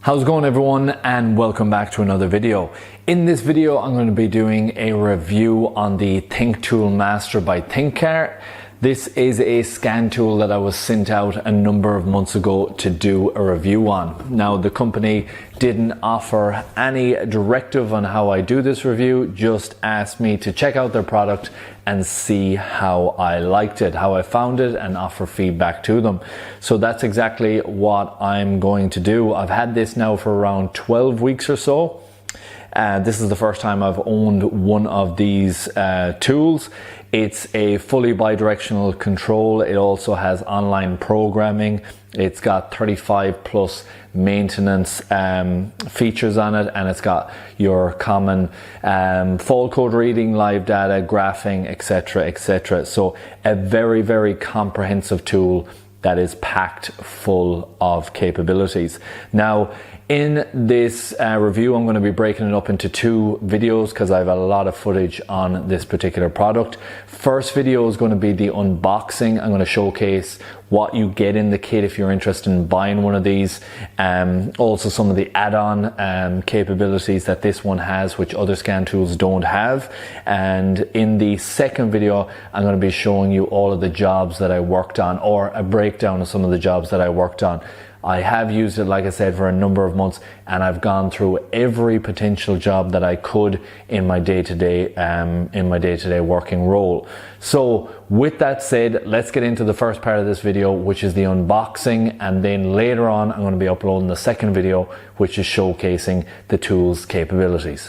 How's it going, everyone, and welcome back to another video. In this video I'm going to be doing a review on the THINKTOOL Master by THINKCAR. This is a scan tool that I was sent out a number of months ago to do a review on. Now, the company didn't offer any directive on how I do this review, just asked me to check out their product and see how I liked it, how I found it, and offer feedback to them. So that's exactly what I'm going to do. I've had this now for around 12 weeks or so. This is the first time I've owned one of these tools. It's a fully bidirectional control. It also has online programming. It's got 35 plus maintenance features on it, and it's got your common fault code reading, live data, graphing, etc., etc. So a very, very comprehensive tool that is packed full of capabilities. Now, in this review, I'm going to be breaking it up into two videos because I have a lot of footage on this particular product. First video is going to be the unboxing. I'm going to showcase what you get in the kit if you're interested in buying one of these. Also some of the add-on capabilities that this one has, which other scan tools don't have. And in the second video, I'm going to be showing you all of the jobs that I worked on, or a breakdown of some of the jobs that I worked on. I have used it, like I said, for a number of months, and I've gone through every potential job that I could in my day-to-day working role. So with that said, let's get into the first part of this video, which is the unboxing, and then later on I'm going to be uploading the second video, which is showcasing the tool's capabilities.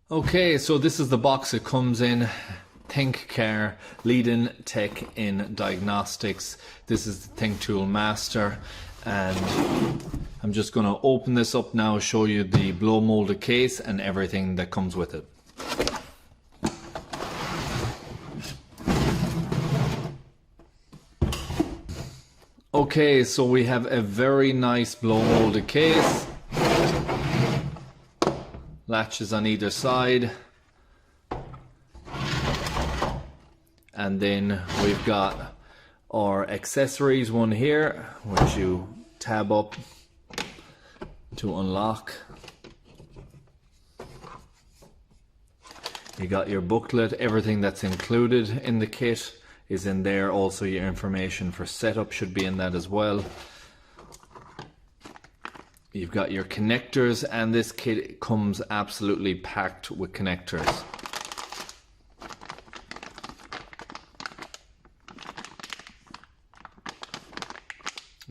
Okay, so this is the box it comes in. THINKCAR, leading tech in diagnostics. This is the THINKTOOL Master, and I'm just going to open this up now, show you the blow molded case and everything that comes with it. Okay, so we have a very nice blow molded case, latches on either side. And then we've got our accessories, one here, which you tab up to unlock. You got your booklet, everything that's included in the kit is in there. Also your information for setup should be in that as well. You've got your connectors, and this kit comes absolutely packed with connectors.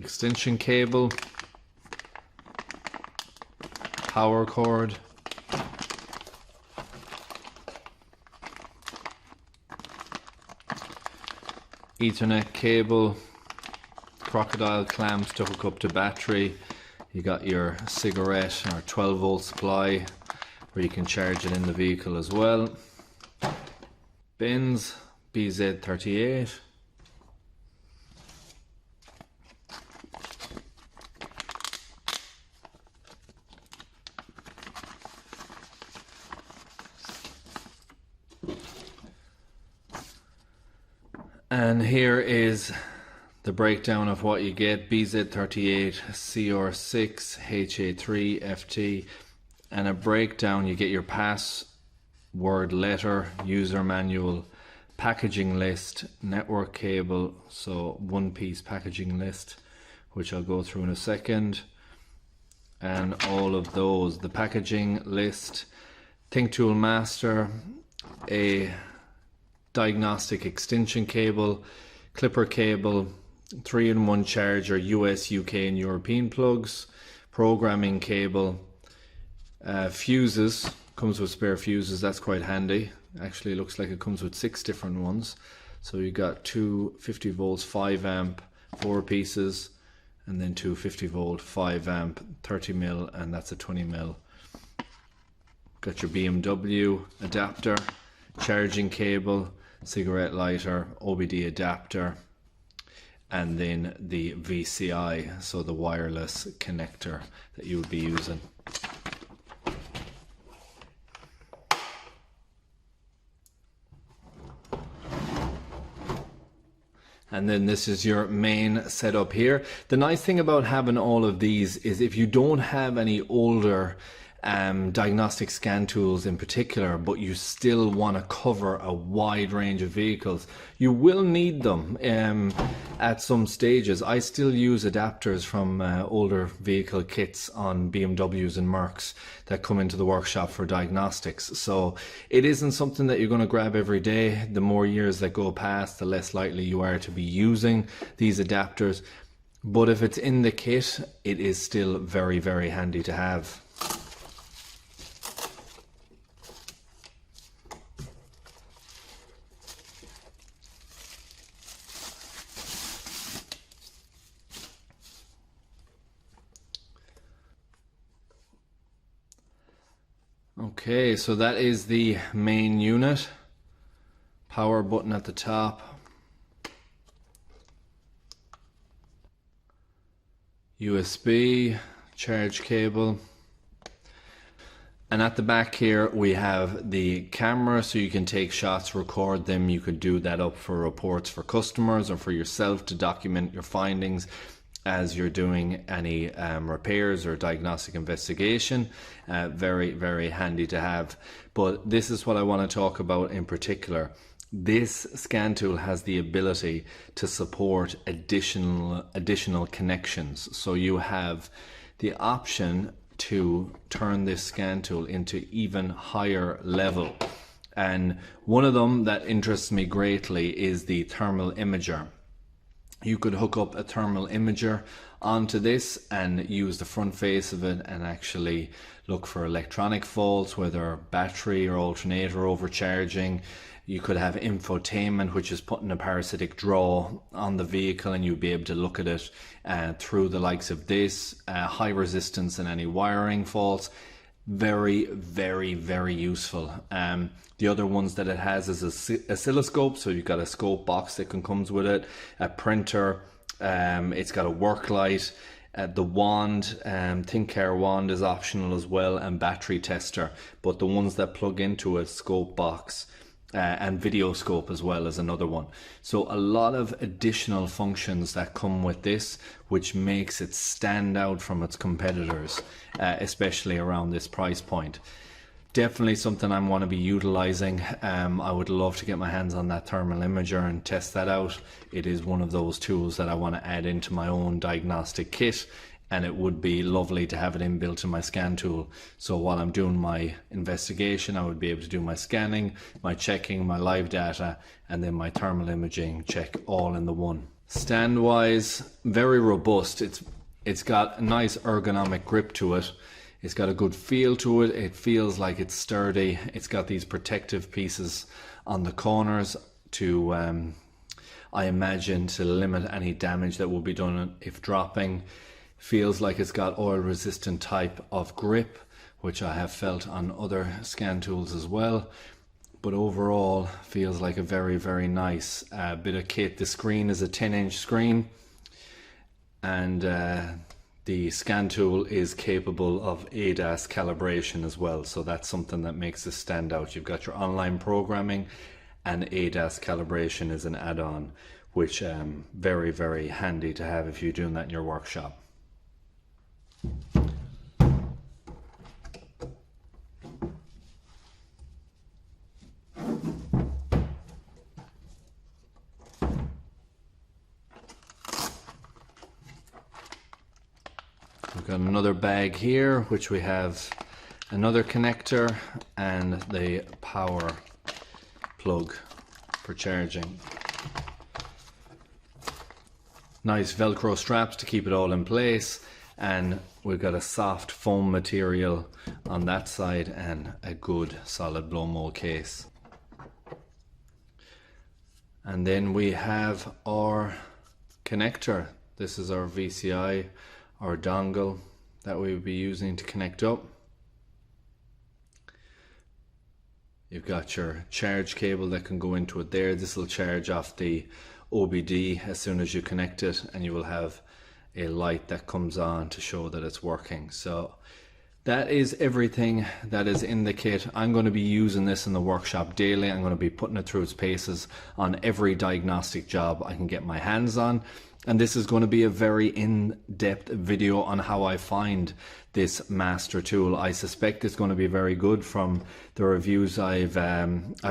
Extension cable, power cord, Ethernet cable, crocodile clamps to hook up to battery. You got your cigarette or 12-volt supply where you can charge it in the vehicle as well. Bins, BZ38. And here is the breakdown of what you get: BZ38, CR6, HA3, FT, and a breakdown. You get your password letter, user manual, packaging list, network cable, so one-piece packaging list, which I'll go through in a second, and all of those. The packaging list, THINKTOOL Master, a diagnostic extension cable, clipper cable, 3-in-1 charger, US, UK and European plugs, programming cable, fuses, comes with spare fuses, that's quite handy. Actually, it looks like it comes with 6 different ones. So you got two 50 volts 5 amp 4 pieces, and then two 50 volt 5 amp 30 mil, and that's a 20 mil. Got your BMW adapter, charging cable, cigarette lighter, OBD adapter, and then the VCI, so the wireless connector that you would be using. And then this is your main setup here. The nice thing about having all of these is if you don't have any older diagnostic scan tools in particular, but you still want to cover a wide range of vehicles, you will need them at some stages. I still use adapters from older vehicle kits on BMWs and Mercs that come into the workshop for diagnostics. So it isn't something that you're going to grab every day. The more years that go past, the less likely you are to be using these adapters. But if it's in the kit, it is still very, very handy to have. Okay, so that is the main unit. Power button at the top. USB, charge cable. And at the back here we have the camera, so you can take shots, record them. You could do that up for reports for customers or for yourself to document your findings as you're doing any repairs or diagnostic investigation. Very, very handy to have. But this is what I want to talk about in particular. This scan tool has the ability to support additional connections. So you have the option to turn this scan tool into even higher level. And one of them that interests me greatly is the thermal imager. You could hook up a thermal imager onto this and use the front face of it and actually look for electronic faults, whether battery or alternator overcharging. You could have infotainment, which is putting a parasitic draw on the vehicle, and you'd be able to look at it through the likes of this. High resistance and any wiring faults. Very, very, very useful. The other ones that it has is a oscilloscope, so you've got a scope box that comes with it, a printer, it's got a work light, the wand, THINKCAR wand is optional as well, and battery tester. But the ones that plug into a scope box and video scope as well as another one. So a lot of additional functions that come with this, which makes it stand out from its competitors, especially around this price point. Definitely something I want to be utilizing. I would love to get my hands on that thermal imager and test that out. It is one of those tools that I want to add into my own diagnostic kit, and it would be lovely to have it inbuilt in my scan tool. So while I'm doing my investigation, I would be able to do my scanning, my checking, my live data, and then my thermal imaging check all in the one. Stand wise, very robust. It's got a nice ergonomic grip to it. It's got a good feel to it. It feels like it's sturdy. It's got these protective pieces on the corners to, I imagine, to limit any damage that will be done if dropping. Feels like it's got oil resistant type of grip, which I have felt on other scan tools as well. But overall feels like a very, very nice bit of kit. The screen is a 10-inch screen, and the scan tool is capable of ADAS calibration as well. So that's something that makes it stand out. You've got your online programming, and ADAS calibration is an add-on, which very, very handy to have if you're doing that in your workshop. We've got another bag here, which we have another connector and the power plug for charging. Nice Velcro straps to keep it all in place, and we've got a soft foam material on that side and a good solid blow mold case. And then we have our connector. This is our VCI, our dongle that we will be using to connect up. You've got your charge cable that can go into it there. This will charge off the OBD as soon as you connect it, and you will have a light that comes on to show that it's working. So that is everything that is in the kit. I'm going to be using this in the workshop daily. I'm going to be putting it through its paces on every diagnostic job I can get my hands on. And this is going to be a very in-depth video on how I find this master tool. I suspect it's going to be very good from the reviews I've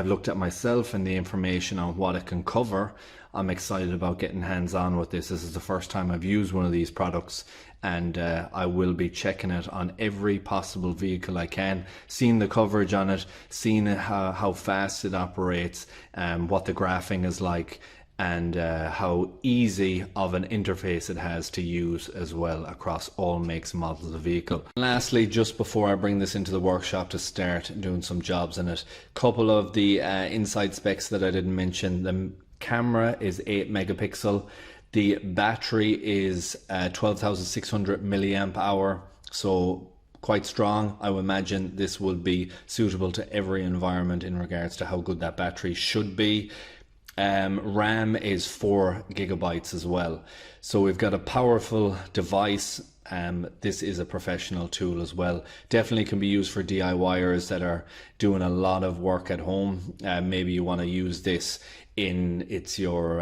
looked at myself and the information on what it can cover. I'm excited about getting hands-on with this. This is the first time I've used one of these products, and I will be checking it on every possible vehicle I can, seeing the coverage on it, seeing how fast it operates, what the graphing is like, and how easy of an interface it has to use as well across all makes and models of vehicle. And lastly, just before I bring this into the workshop to start doing some jobs in it, a couple of the inside specs that I didn't mention. The camera is 8 megapixel. The battery is 12,600 milliamp hour, so quite strong. I would imagine this will be suitable to every environment in regards to how good that battery should be. RAM is 4 gigabytes as well. So we've got a powerful device. This is a professional tool as well. Definitely can be used for DIYers that are doing a lot of work at home. Maybe you want to use this it's your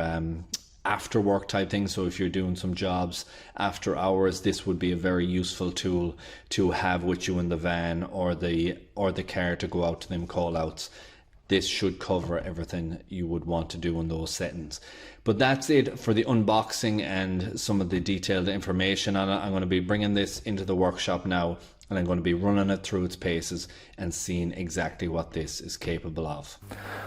after work type thing. So if you're doing some jobs after hours, this would be a very useful tool to have with you in the van or the car to go out to them call outs. This should cover everything you would want to do in those settings. But that's it for the unboxing and some of the detailed information on it. I'm going to be bringing this into the workshop now, and I'm going to be running it through its paces and seeing exactly what this is capable of.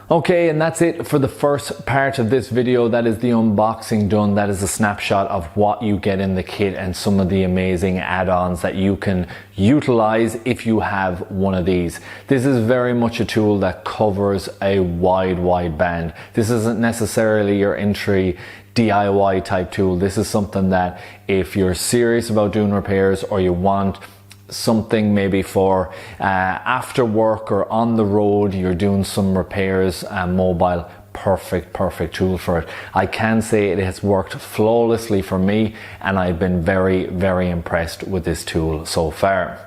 Okay, and that's it for the first part of this video. That is the unboxing done. That is a snapshot of what you get in the kit and some of the amazing add-ons that you can utilize if you have one of these. This is very much a tool that covers a wide band. This isn't necessarily your entry DIY type tool. This is something that if you're serious about doing repairs, or you want something maybe for after work or on the road, you're doing some repairs, mobile, perfect tool for it. I can say it has worked flawlessly for me, and I've been very impressed with this tool so far.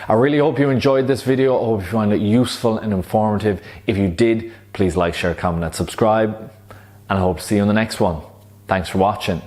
I really hope you enjoyed this video. I hope you found it useful and informative. If you did, please like, share, comment and subscribe, and I hope to see you in the next one. Thanks for watching.